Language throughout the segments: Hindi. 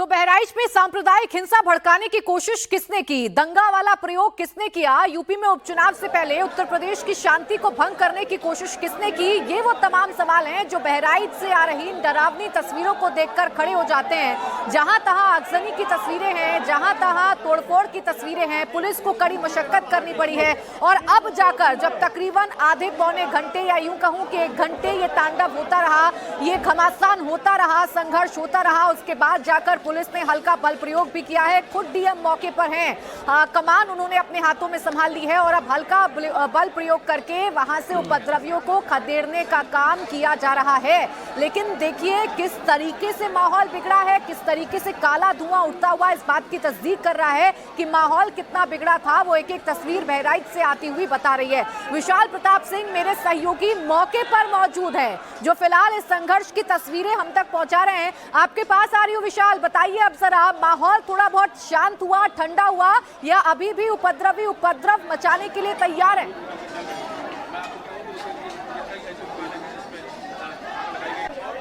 तो बहराइच में सांप्रदायिक हिंसा भड़काने की कोशिश किसने की, दंगा वाला प्रयोग किसने किया, यूपी में उपचुनाव से पहले उत्तर प्रदेश की शांति को भंग करने की कोशिश किसने की, ये वो तमाम सवाल हैं जो बहराइच से आ रही डरावनी तस्वीरों को देखकर खड़े हो जाते हैं। जहां तहां आगजनी की तस्वीरें हैं, जहां तहां तोड़फोड़ की तस्वीरें हैं, पुलिस को कड़ी मशक्कत करनी पड़ी है और अब जाकर जब तकरीबन आधे पौने घंटे या यूं कहूं कि 1 घंटे ये तांडव होता रहा, ये घमासान होता रहा, संघर्ष होता रहा, उसके बाद जाकर पुलिस ने हल्का बल प्रयोग भी किया है। खुद डीएम मौके पर हैं, कमान उन्होंने अपने हाथों में संभाल ली है और अब हल्का बल प्रयोग करके वहां से उपद्रवियों को खदेड़ने का काम किया जा रहा है। लेकिन देखिए किस तरीके से माहौल बिगड़ा है, किस तरीके से काला धुआं उठता हुआ इस बात की तस्दीक कर रहा है कि माहौल कितना बिगड़ा था। वो एक एक तस्वीर बहराइच से आती हुई बता रही है। विशाल प्रताप सिंह मेरे सहयोगी मौके पर मौजूद है जो फिलहाल इस संघर्ष की तस्वीरें हम तक पहुंचा रहे हैं। आपके पास आ रही हूं विशाल, बताइए अब जरा माहौल थोड़ा बहुत शांत हुआ, ठंडा हुआ या अभी भी उपद्रवी उपद्रव मचाने के लिए तैयार है?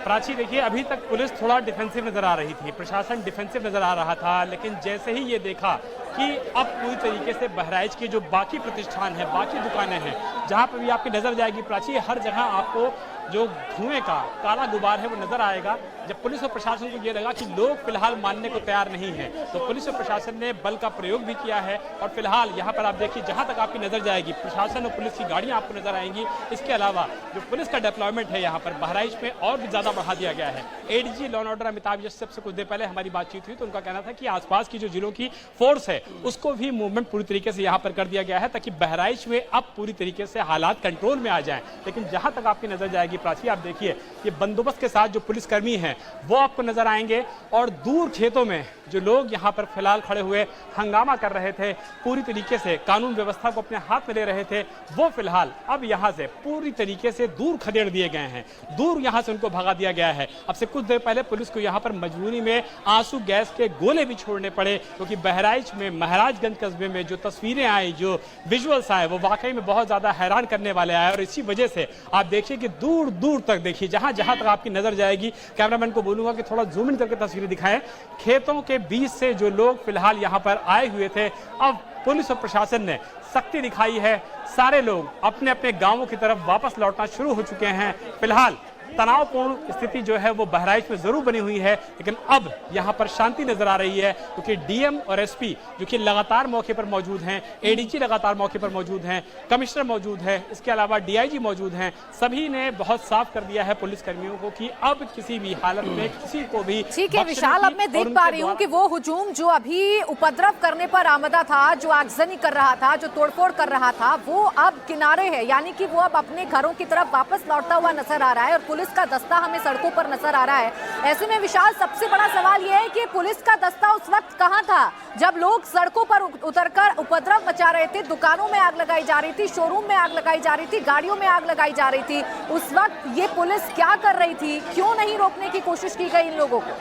प्राची देखिए, अभी तक पुलिस थोड़ा डिफेंसिव नजर आ रही थी, प्रशासन डिफेंसिव नजर आ रहा था, लेकिन जैसे ही ये देखा कि अब पूरी तरीके से बहराइच के जो बाकी प्रतिष्ठान है, बाकी दुकानें हैं, जहां पर भी आपकी नजर जाएगी प्राची, हर जगह आपको जो धुएं का काला गुबार है वो नजर आएगा। जब पुलिस और प्रशासन को ये लगा कि लोग फिलहाल मानने को तैयार नहीं है, तो पुलिस और प्रशासन ने बल का प्रयोग भी किया है और फिलहाल यहाँ पर आप देखिए जहाँ तक आपकी नजर जाएगी प्रशासन और पुलिस की गाड़ियाँ आपको नजर आएंगी। इसके अलावा जो पुलिस का डेप्लॉयमेंट है यहाँ पर बहराइच में और भी ज्यादा बढ़ा दिया गया है। ADG law and order Amitabh Yash से कुछ देर पहले हमारी बातचीत हुई तो उनका कहना था कि आसपास की जो जिलों की फोर्स है उसको भी मूवमेंट पूरी तरीके से यहाँ पर कर दिया गया है ताकि बहराइच में अब पूरी तरीके से हालात कंट्रोल में आ जाएं। लेकिन जहां तक आपकी नजर जाएगी प्राची, आप देखिए ये बंदोबस्त के साथ जो पुलिसकर्मी हैं वो आपको नजर आएंगे और दूर खेतों में जो लोग यहाँ पर फिलहाल खड़े हुए हंगामा कर रहे थे, पूरी तरीके से कानून व्यवस्था को अपने हाथ में ले रहे थे, वो फिलहाल अब यहाँ से पूरी तरीके से दूर खदेड़ दिए गए हैं, दूर यहाँ से उनको भगा दिया गया है। अब से कुछ देर पहले पुलिस को यहाँ पर मजबूरी में आंसू गैस के गोले भी छोड़ने पड़े क्योंकि बहराइच में महाराजगंज कस्बे में जो तस्वीरें आई, जो विजुअल्स आए, वो वाकई में बहुत ज्यादा हैरान करने वाले आए और इसी वजह से आप देखिए कि दूर दूर तक देखिए जहां जहां तक आपकी नजर जाएगी, कैमरामैन को बोलूंगा कि थोड़ा जूम इन करके तस्वीरें दिखाएं। खेतों के बीच से जो लोग फिलहाल यहां पर आए हुए थे, अब पुलिस और प्रशासन ने सख्ती दिखाई है, सारे लोग अपने अपने गांवों की तरफ वापस लौटना शुरू हो चुके हैं। फिलहाल तनावपूर्ण स्थिति जो है वो बहराइच में जरूर बनी हुई है, लेकिन अब यहाँ पर शांति नजर आ रही है क्योंकि डीएम और एसपी जो कि लगातार मौके पर मौजूद हैं, एडीजी लगातार मौके पर मौजूद हैं, कमिश्नर मौजूद है, इसके अलावा डीआईजी मौजूद हैं, सभी ने बहुत साफ कर दिया है पुलिस कर्मियों को कि अब किसी भी हालत में किसी को भी। ठीक है विशाल, अब मैं देख पा रही हूँ कि वो हुजूम जो अभी उपद्रव करने पर आमदा था, जो आगजनी कर रहा था, जो तोड़फोड़ कर रहा था, वो अब किनारे है, यानी कि वो अब अपने घरों की तरफ वापस लौटता हुआ नजर आ रहा है और पुलिस का दस्ता हमें सड़कों पर नजर आ रहा है। ऐसे में विशाल सबसे बड़ा सवाल यह है कि पुलिस का दस्ता उस वक्त कहां था जब लोग सड़कों पर उतरकर उपद्रव मचा रहे थे, दुकानों में आग लगाई जा रही थी, शोरूम में आग लगाई जा रही थी, गाड़ियों में आग लगाई जा रही थी, उस वक्त ये पुलिस क्या कर रही थी? क्यों नहीं रोकने की कोशिश की गई इन लोगों को?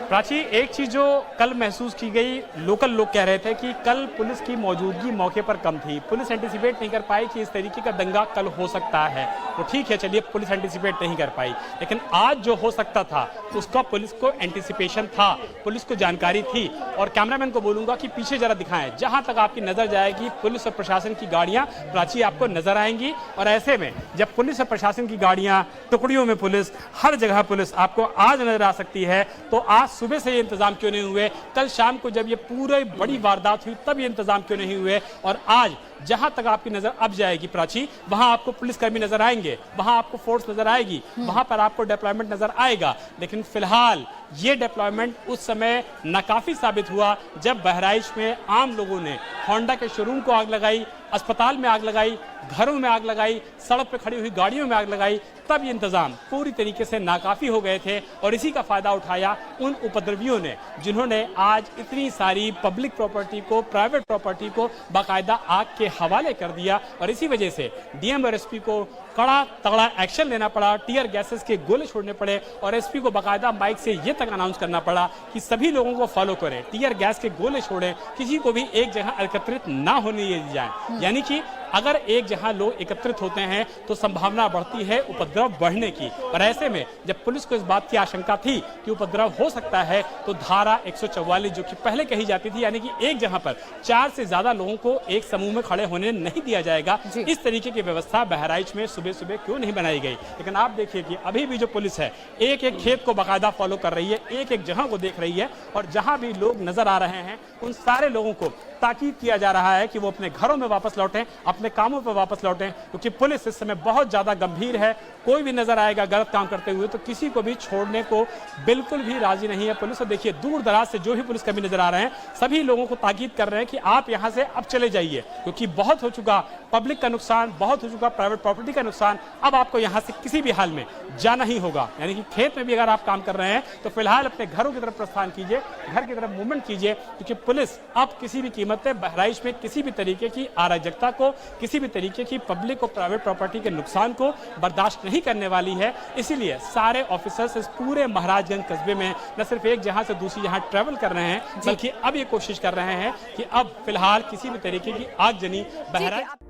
प्राची, एक चीज जो कल महसूस की गई, लोकल लोग कह रहे थे कि कल पुलिस की मौजूदगी मौके पर कम थी, पुलिस एंटिसिपेट नहीं कर पाई कि इस तरीके का दंगा कल हो सकता है। तो ठीक है, चलिए पुलिस एंटिसिपेट नहीं कर पाई, लेकिन आज जो हो सकता था उसका पुलिस को एंटिसिपेशन था, पुलिस को जानकारी थी। और कैमरामैन को बोलूंगा कि पीछे जरा दिखाएं, जहां तक आपकी नजर जाएगी पुलिस और प्रशासन की गाड़ियां प्राची आपको नजर आएंगी। और ऐसे में जब पुलिस और प्रशासन की गाड़ियां, टुकड़ियों में पुलिस, हर जगह पुलिस आपको आज नजर आ सकती है, तो आज सुबह से ये इंतजाम क्यों नहीं हुए? कल शाम को जब ये पूरे बड़ी वारदात हुई तब ये इंतजाम क्यों नहीं हुए? और आज जहां तक आपकी नजर अब जाएगी प्राची, वहां आपको पुलिसकर्मी नजर आएंगे, वहां आपको फोर्स नजर आएगी, वहां पर आपको डिप्लॉयमेंट नजर आएगा। लेकिन फिलहाल ये डिप्लॉयमेंट उस समय नाकाफी साबित हुआ जब बहराइच में आम लोगों ने होंडा के शोरूम को आग लगाई, अस्पताल में आग लगाई, घरों में आग लगाई, सड़क पर खड़ी हुई गाड़ियों में आग लगाई, तब ये इंतजाम पूरी तरीके से नाकाफी हो गए थे। और इसी का फायदा उठाया उन उपद्रवियों ने जिन्होंने आज इतनी सारी पब्लिक प्रॉपर्टी को, प्राइवेट प्रॉपर्टी को बाकायदा आग के हवाले कर दिया। और इसी वजह से डीएम और एसपी को कड़ा तगड़ा एक्शन लेना पड़ा, टीयर गैसेस के गोले छोड़ने पड़े और एसपी को बाकायदा माइक से ये तक अनाउंस करना पड़ा कि सभी लोगों को फॉलो करें, टीयर गैस के गोले छोड़ें, किसी को भी एक जगह एकत्रित ना होने दिए जाए। यानी कि अगर एक जहां लोग एकत्रित होते हैं तो संभावना बढ़ती है उपद्रव बढ़ने की। और ऐसे में जब पुलिस को इस बात की आशंका थी कि उपद्रव हो सकता है तो धारा 144 जो कि पहले कही जाती थी, यानी कि एक जहां पर 4 से ज्यादा लोगों को एक समूह में खड़े होने नहीं दिया जाएगा, इस तरीके की व्यवस्था बहराइच में सुबह सुबह क्यों नहीं बनाई गई। लेकिन आप देखिए कि अभी भी जो पुलिस है एक एक खेत को बाकायदा फॉलो कर रही है, एक एक जगह को देख रही है, और जहां भी लोग नजर आ रहे हैं उन सारे लोगों को ताकीद किया जा रहा है कि वो अपने घरों में वापस लौटें, अपने कामों पर वापस लौटें, क्योंकि पुलिस इस समय बहुत ज्यादा गंभीर है। कोई भी नजर आएगा गलत काम करते हुए तो किसी को भी छोड़ने को बिल्कुल भी राजी नहीं है पुलिस। और देखिए दूर दराज से जो भी पुलिसकर्मी नजर आ रहे हैं सभी लोगों को ताकीद कर रहे हैं कि आप यहां से अब चले जाइए, क्योंकि बहुत हो चुका पब्लिक का नुकसान, बहुत हो चुका प्राइवेट प्रॉपर्टी का नुकसान, अब आपको यहां से किसी भी हाल में जाना ही होगा। यानी कि खेत में भी अगर आप काम कर रहे हैं तो फिलहाल अपने घरों की तरफ प्रस्थान कीजिए, घर की तरफ मूवमेंट कीजिए, क्योंकि पुलिस अब किसी भी कीमत पे बहराइच में किसी भी तरीके की अराजकता को, किसी भी तरीके की पब्लिक और प्राइवेट प्रॉपर्टी के नुकसान को बर्दाश्त नहीं करने वाली है। इसीलिए सारे ऑफिसर्स इस पूरे महाराजगंज कस्बे में न सिर्फ एक जहां से दूसरी जहां ट्रेवल कर रहे हैं, बल्कि अब ये कोशिश कर रहे हैं कि अब फिलहाल किसी भी तरीके की आगजनी बहराइच